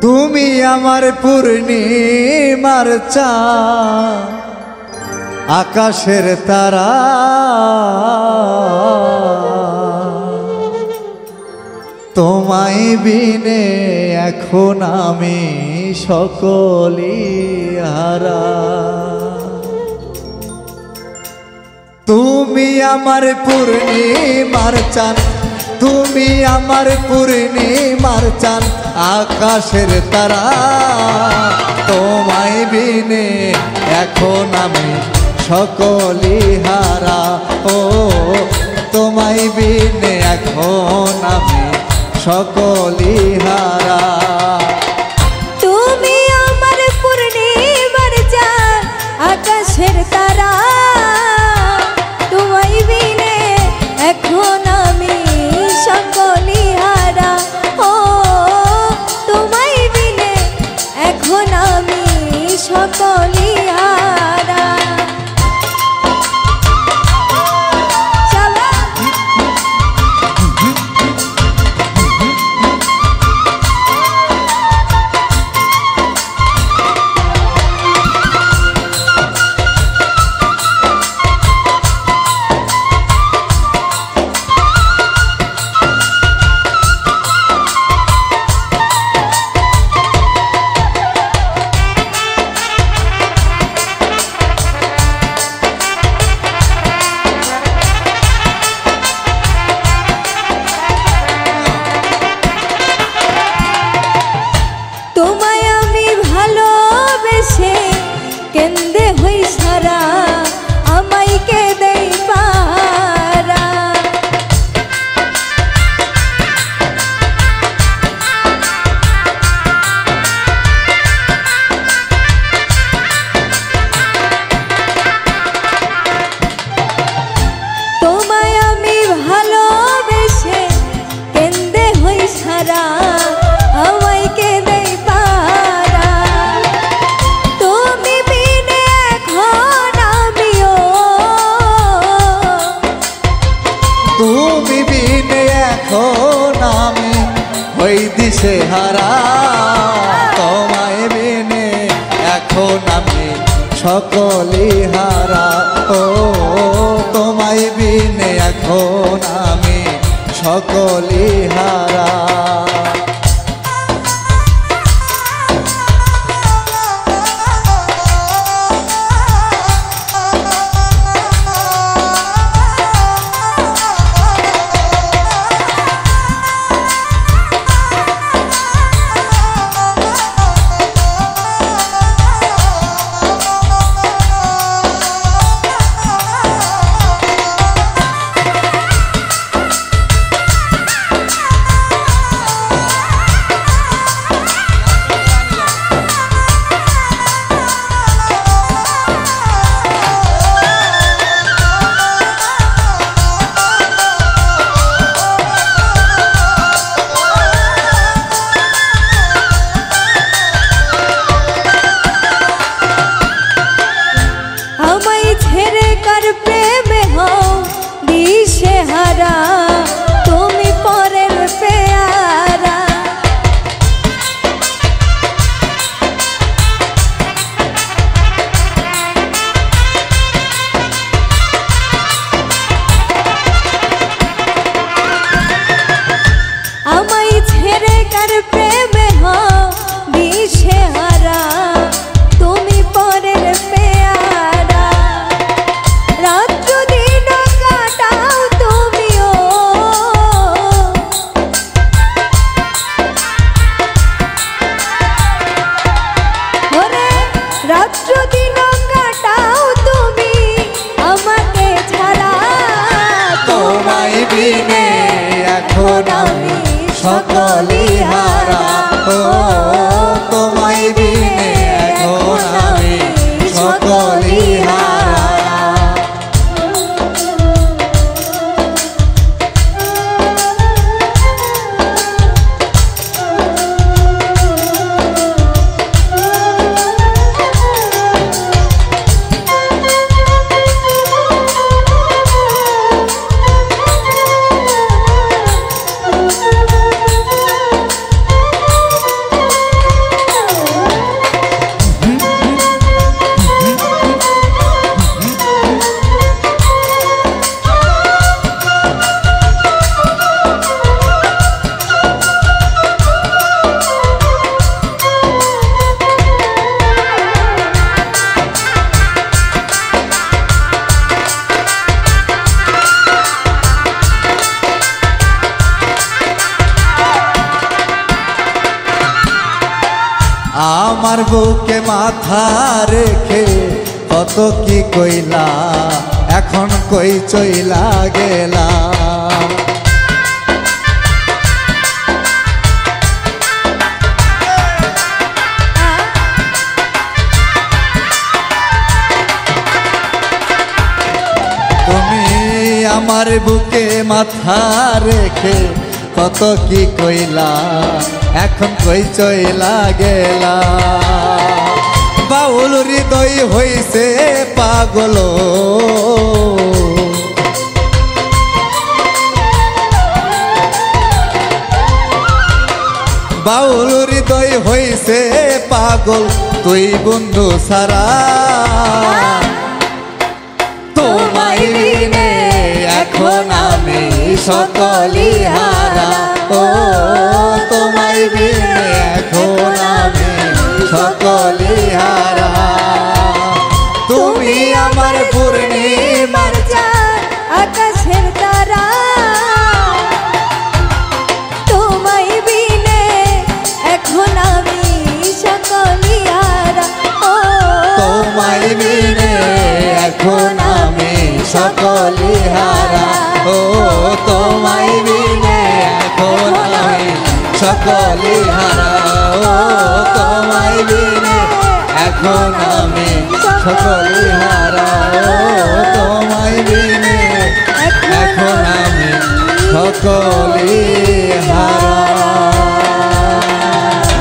তুমি আমার পূর্ণিমার চাঁদ আকাশের তারা, তোমায় বিনে এখন আমি সকলি হারা। তুমি আমার পূর্ণিমার চাঁদ, তুমি আমার পূর্ণিমার চাঁদ আকাশের তারা, তোমায় বিনে এখন আমি সকলি হারা। ও তোমায় বিনে এখন আমি সকলি হারা। তুমি আমার পূর্ণিমার চাঁদ আকাশের তারা, তোমায় বিনে এখন আমি সকলি হারা। ও তোমায় বিনে এখন আমি সকলি হারা। তোমায় আমি ভালোবেসে কেন্দে হই সারা, আমায় কে দেই পারা। তোমায় আমি ভালোবেসে কেন্দে হই সারা, আমায় কে দেই পারা। তুমি বিনে এখন আমিও, তুমি বিনে এখন আমি ওই দিশে হারা। তোমায় বিনে এখন আমি সকলি হারা। ও তোমায় বিনে এখন আমি সকলি হারা। আমার বুকে মাথা রেখে কত কি কইলা, এখন কই চইলা গেলা। তুমি আমার বুকে মাথা রেখে কত কি কইলা, এখন কই চইলা গেলা। বাউল হৃদয় হইছে পাগল, বাউল হৃদয় হইছে পাগল, তুই বন্ধু সারা। তোমায় বিনে এখন আমি সকলি হারা, ও তোমায় বিনে এখন আমি সকলি হারা। তুমি আমার পূর্ণিমার চাঁদ আকাশের তারা, তোমায় বিনে এখন আমি সকলি হারা। ও তোমায় বিনে এখন আমি সকলি হারা, ও তোমায় বিনে এখন আমি সকলি হারা, ও তোমায় বিনে এখন আমি সকলি হারা, ও তোমায় বিনে এখন আমি সকলি হারা।